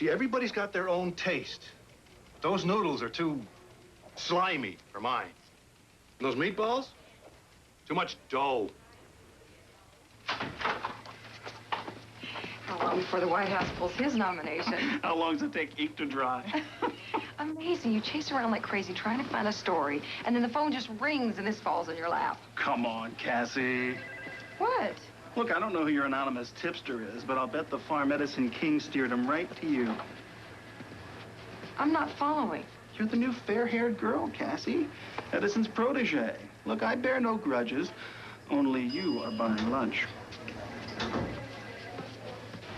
See, everybody's got their own taste. Those noodles are too slimy for mine. And those meatballs? Too much dough. How long before the White House pulls his nomination? How long does it take ink to dry? Amazing. You chase around like crazy trying to find a story, and then the phone just rings and this falls in your lap. Come on, Cassy. What? Look, I don't know who your anonymous tipster is, but I'll bet the farm Edison King steered him right to you. I'm not following. You're the new fair-haired girl, Cassy. Edison's protege. Look, I bear no grudges. Only you are buying lunch.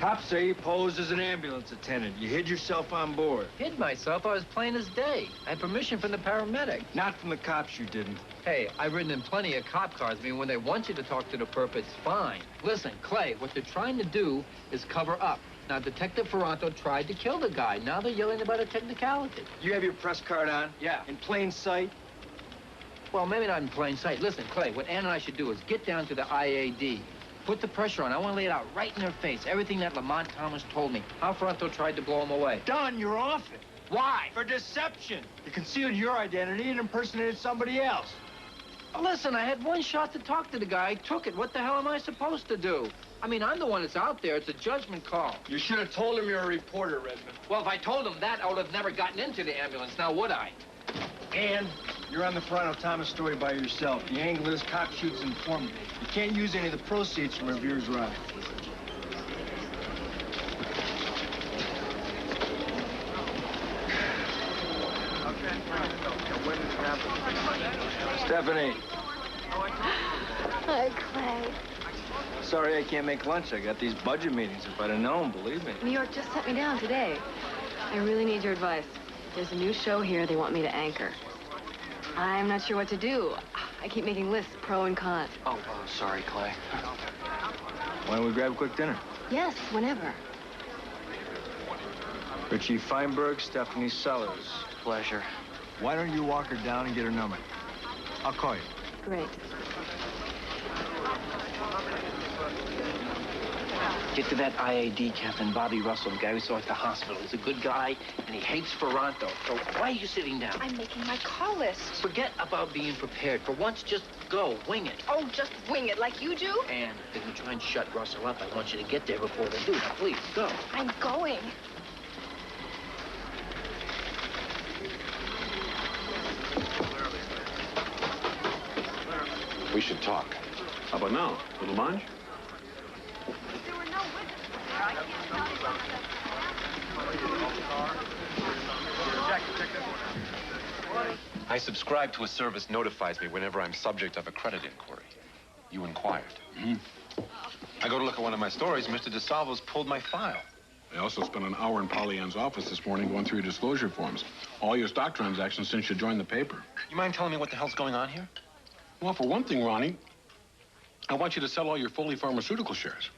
Cops say you posed as an ambulance attendant. You hid yourself on board. Hid myself? I was plain as day. I had permission from the paramedic. Not from the cops, you didn't. Hey, I've ridden in plenty of cop cars. I mean, when they want you to talk to the perp, it's fine. Listen, Clay, what they're trying to do is cover up. Now, Detective Ferranto tried to kill the guy. Now they're yelling about a technicality. You have your press card on? Yeah. In plain sight? Well, maybe not in plain sight. Listen, Clay, what Ann and I should do is get down to the IAD. Put the pressure on. I want to lay it out right in their face. Everything that Lamont Thomas told me. How Ferranto tried to blow him away. Dunne, you're off it. Why? For deception. You concealed your identity and impersonated somebody else. Listen, I had one shot to talk to the guy. I took it. What the hell am I supposed to do? I mean, I'm the one that's out there. It's a judgment call. You should have told him you're a reporter, Redmond. Well, if I told him that, I would have never gotten into the ambulance. Now, would I? And you're on the Ferranto Thomas story by yourself. The angle is cop shoots informant. You can't use any of the proceeds from Revere's ride. Stephanie. Hi, Clay. Sorry I can't make lunch. I got these budget meetings. If I'd have known, believe me. New York just sent me down today. I really need your advice. There's a new show here they want me to anchor. I'm not sure what to do. I keep making lists, pro and con. Oh, sorry, Clay. Why don't we grab a quick dinner? Yes, whenever. Richie Fineberg, Stephanie Sellers. Pleasure. Why don't you walk her down and get her number? I'll call you. Great. Get to that IAD, Captain Bobby Russell, the guy we saw at the hospital. He's a good guy, and he hates Ferranto. So why are you sitting down? I'm making my call list. Forget about being prepared. For once, just go. Wing it. Oh, just wing it like you do? And if you try and shut Russell up, I want you to get there before they do. Now, please, go. I'm going. We should talk. How about now? Little munch? There were no witnesses there. I can't tell you something. I subscribe to a service notifies me whenever I'm subject of a credit inquiry. You inquired. I go to look at one of my stories, Mr. DiSalvo's pulled my file. I also spent an hour in Pollyan's office this morning going through your disclosure forms. All your stock transactions since you joined the paper. You mind telling me what the hell's going on here? Well, for one thing, Ronnie, I want you to sell all your Foley Pharmaceutical shares.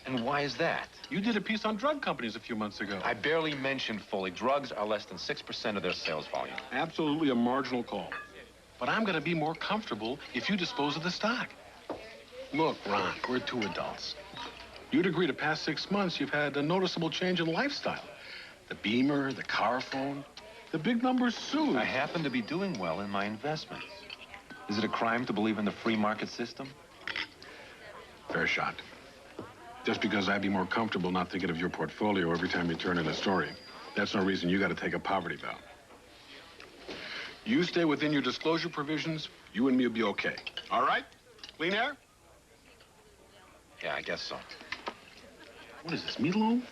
And why is that? You did a piece on drug companies a few months ago. I barely mentioned Foley. Drugs are less than 6% of their sales volume. Absolutely a marginal call. But I'm going to be more comfortable if you dispose of the stock. Look, Ron, we're two adults. You'd agree the past 6 months you've had a noticeable change in lifestyle. The Beamer, the car phone, the big numbers soon. I happen to be doing well in my investments. Is it a crime to believe in the free market system? Fair shot. Just because I'd be more comfortable not thinking of your portfolio every time you turn in a story, that's no reason you got to take a poverty vow. You stay within your disclosure provisions, you and me will be okay. All right? Clean air? Yeah, I guess so. What is this, meatloaf?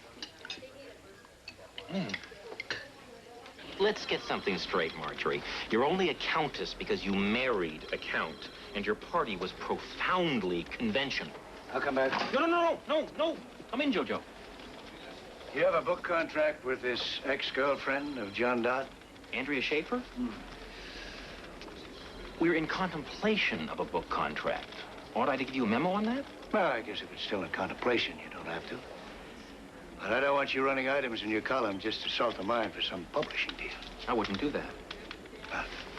Let's get something straight, Marjorie. You're only a countess because you married a count, and your party was profoundly conventional. I'll come back. No. Come in, Jojo. You have a book contract with this ex-girlfriend of John Dodd? Andrea Schaefer? We're in contemplation of a book contract. Ought I to give you a memo on that? Well, I guess if it's still in contemplation, you don't have to. But I don't want you running items in your column just to salt the mind for some publishing deal. I wouldn't do that.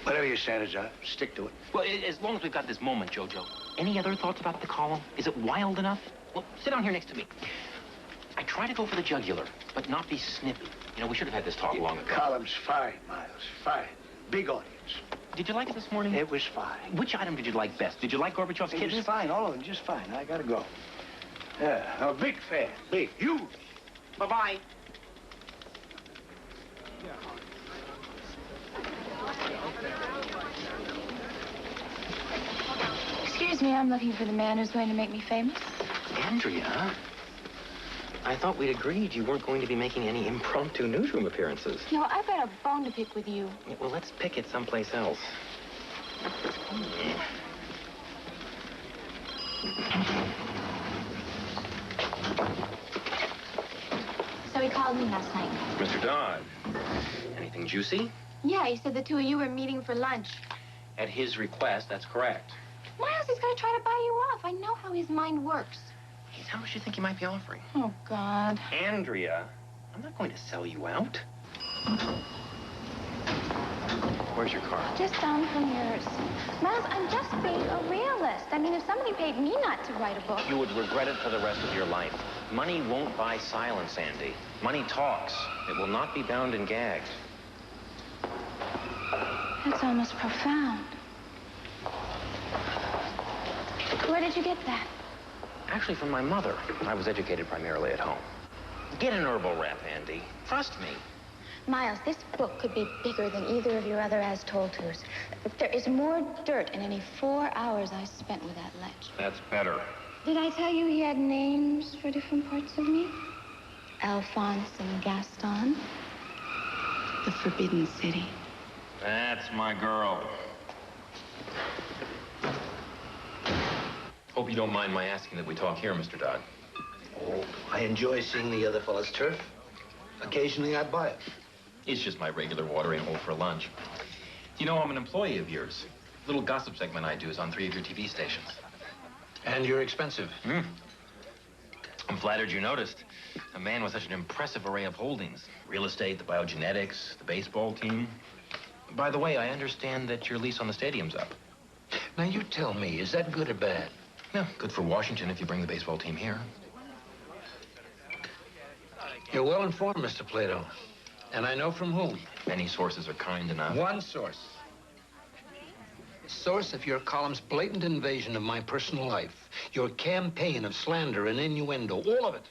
Whatever your standards are, stick to it. Well, as long as we've got this moment, Jojo. Any other thoughts about the column? Is it wild enough? Well, sit down here next to me. I I try to go for the jugular, but not be snippy. You know, we should have had this talk long ago. Column's fine, Miles, fine. Big audience. Did you like it this morning? It was fine. Which item did you like best? Did you like Gorbachev's kittens? It was fine, all of them just fine. I gotta go. Yeah, a big fan, big, huge. Bye-bye. Excuse me, I'm looking for the man who's going to make me famous. Andrea? I thought we'd agreed you weren't going to be making any impromptu newsroom appearances. No, I've got a bone to pick with you. Yeah, well, let's pick it someplace else. So he called me last night. Mr. Todd, anything juicy? Yeah, he said the two of you were meeting for lunch. At his request, that's correct. Miles, he's going to try to buy you off. I know how his mind works. How much do you think you might be offering? Oh, God. Andrea, I'm not going to sell you out. Where's your car? Just down from yours. Miles, I'm just being a realist. I mean, if somebody paid me not to write a book... You would regret it for the rest of your life. Money won't buy silence, Andy. Money talks. It will not be bound and gagged. That's almost profound. Where did you get that? Actually, from my mother. I was educated primarily at home. Get an herbal rep, Andy. Trust me. Miles, this book could be bigger than either of your other as-told-tos. There is more dirt in any 4 hours I spent with that ledge. That's better. Did I tell you he had names for different parts of me? Alphonse and Gaston. The Forbidden City. That's my girl. Hope you don't mind my asking that we talk here, Mr. Todd. Oh, I enjoy seeing the other fellas turf. Occasionally I buy it. It's just my regular watering hole for lunch. You know, I'm an employee of yours. Little gossip segment I do is on 3 of your TV stations. And you're expensive. I'm flattered you noticed. A man with such an impressive array of holdings. Real estate, the biogenetics, the baseball team. By the way, I understand that your lease on the stadium's up. Now, you tell me, is that good or bad? Yeah, good for Washington if you bring the baseball team here. You're well informed, Mr. Plato. And I know from whom. Many sources are kind enough. One source. Source of your column's blatant invasion of my personal life. Your campaign of slander and innuendo. All of it.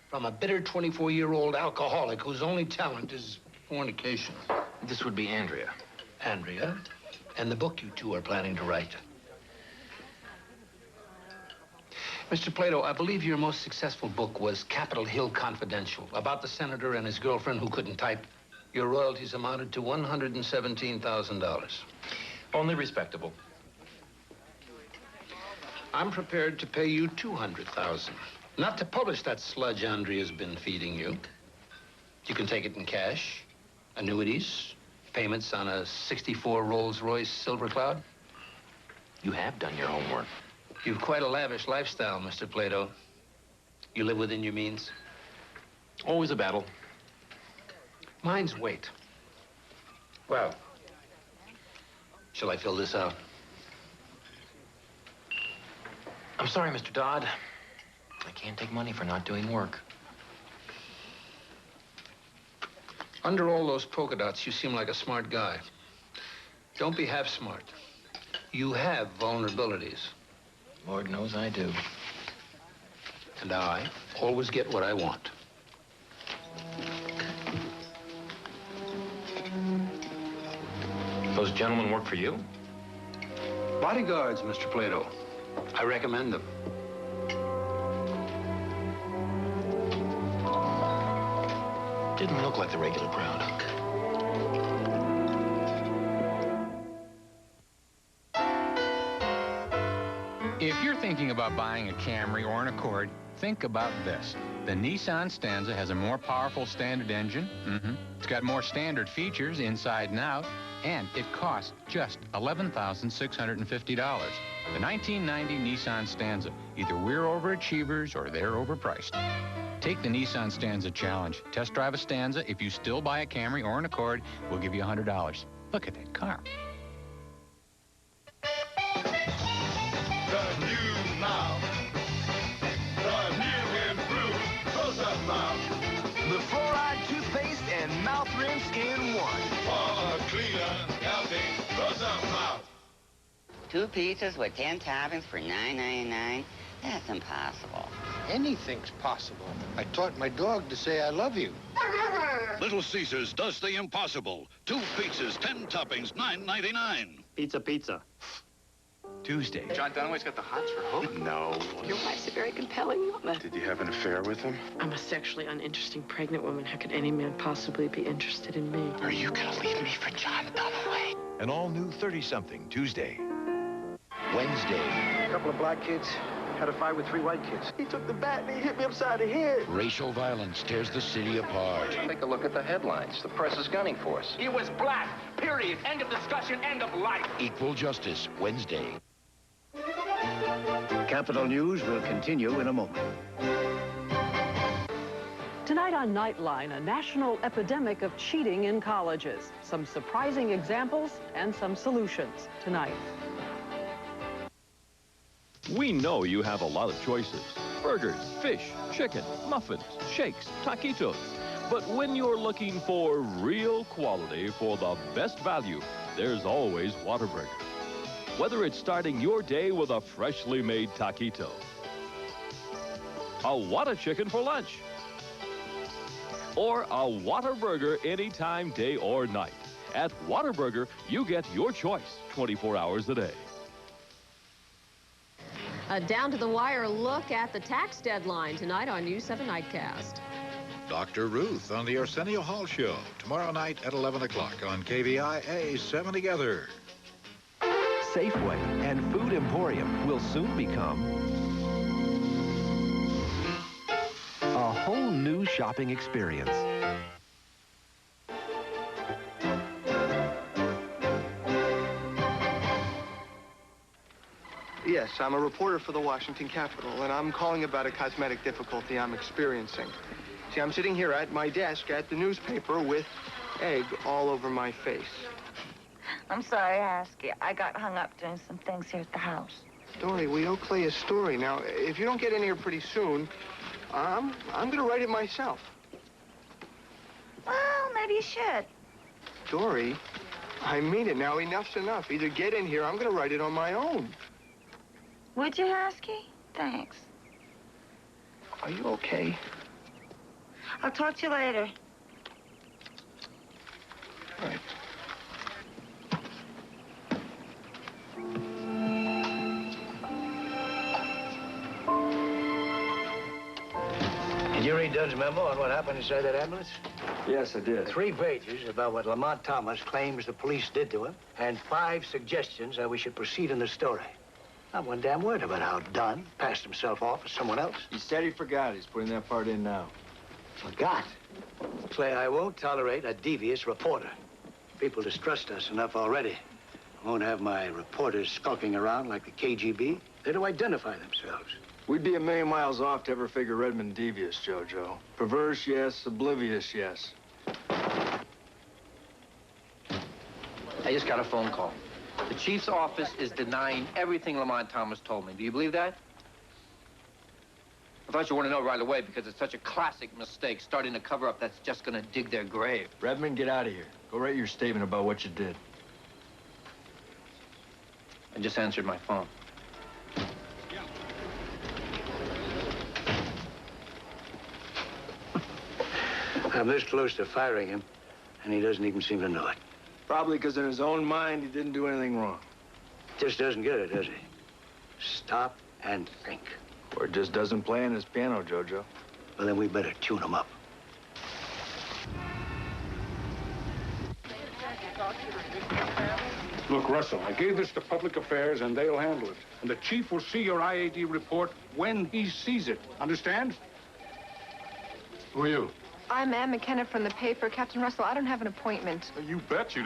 From a bitter 24-year-old alcoholic whose only talent is fornication. This would be Andrea. Andrea? And the book you two are planning to write. Mr. Plato, I believe your most successful book was Capitol Hill Confidential, about the senator and his girlfriend who couldn't type. Your royalties amounted to $117,000. Only respectable. I'm prepared to pay you $200,000. Not to publish that sludge Andrea's been feeding you. You can take it in cash, annuities, payments on a '64 Rolls-Royce Silver Cloud. You have done your homework. You've quite a lavish lifestyle, Mr. Plato. You live within your means? Always a battle. Mine's weight. Well, shall I fill this out? I'm sorry, Mr. Todd. I can't take money for not doing work. Under all those polka dots, you seem like a smart guy. Don't be half smart. You have vulnerabilities. Lord knows I do. And I always get what I want. Those gentlemen work for you? Bodyguards, Mr. Plato. I recommend them. Didn't look like the regular crowd. If you're thinking about buying a Camry or an Accord, think about this. The Nissan Stanza has a more powerful standard engine. It's got more standard features inside and out, and it costs just $11,650. The 1990 Nissan Stanza. Either we're overachievers or they're overpriced. Take the Nissan Stanza challenge. Test drive a Stanza. If you still buy a Camry or an Accord, we'll give you $100. Look at that car. The new now. The new improved close-up now. 2 pizzas with 10 toppings for $9.99? That's impossible. Anything's possible. I taught my dog to say I love you. Little Caesars does the impossible. 2 pizzas, 10 toppings, $9.99. Pizza. Tuesday. John Dunaway's got the hots for Hope? No. Your wife's a very compelling woman. Did you have an affair with him? I'm a sexually uninteresting pregnant woman. How could any man possibly be interested in me? Are you gonna leave me for John Dunaway? An all-new 30-something Tuesday. Wednesday. A couple of black kids had a fight with 3 white kids. He took the bat and he hit me upside the head. Racial violence tears the city apart. Take a look at the headlines. The press is gunning for us. He was black. Period. End of discussion. End of life. Equal Justice, Wednesday. Capital News will continue in a moment. Tonight on Nightline, a national epidemic of cheating in colleges. Some surprising examples and some solutions tonight. We know you have a lot of choices. Burgers, fish, chicken, muffins, shakes, taquitos. But when you're looking for real quality for the best value, there's always Whataburger. Whether it's starting your day with a freshly made taquito, a Whata chicken for lunch, or a Whataburger anytime, day or night. At Whataburger, you get your choice 24 hours a day. A down-to-the-wire look at the tax deadline tonight on News 7 Nightcast. Dr. Ruth on the Arsenio Hall Show, tomorrow night at 11 o'clock on KVIA 7 Together. Safeway and Food Emporium will soon become a whole new shopping experience. Yes, I'm a reporter for the Washington Capitol, and I'm calling about a cosmetic difficulty I'm experiencing. See, I'm sitting here at my desk at the newspaper with egg all over my face. I'm sorry, Haskell. I got hung up doing some things here at the house. Dory, we owe Clay a story. Now, if you don't get in here pretty soon, I'm going to write it myself. Well, maybe you should. Dory, I mean it. Now, enough's enough. Either get in here, I'm going to write it on my own. Would you, Haskell? Thanks. Are you okay? I'll talk to you later. All right. Did you read Dunne's memo on what happened inside that ambulance? Yes, I did. 3 pages about what Lamont Thomas claims the police did to him, and 5 suggestions how we should proceed in the story. Not one damn word about how Dunne passed himself off as someone else. He said he forgot. He's putting that part in now. Forgot? Clay, I won't tolerate a devious reporter. People distrust us enough already. I won't have my reporters skulking around like the KGB. They're to identify themselves. We'd be a million miles off to ever figure Redmond devious, Jojo. Perverse, yes. Oblivious, yes. I just got a phone call. The chief's office is denying everything Lamont Thomas told me. Do you believe that? I thought you want to know right away because it's such a classic mistake, starting a cover-up that's just going to dig their grave. Redmond, get out of here. Go write your statement about what you did. I just answered my phone. I'm this close to firing him, and he doesn't even seem to know it. Probably because in his own mind, he didn't do anything wrong. Just doesn't get it, does he? Stop and think. Or just doesn't play on his piano, Jojo. Well, then we better tune him up. Look, Russell, I gave this to Public Affairs, and they'll handle it. And the chief will see your IAD report when he sees it. Understand? Who are you? I'm McKenna from the paper. Captain Russell, I don't have an appointment. You bet you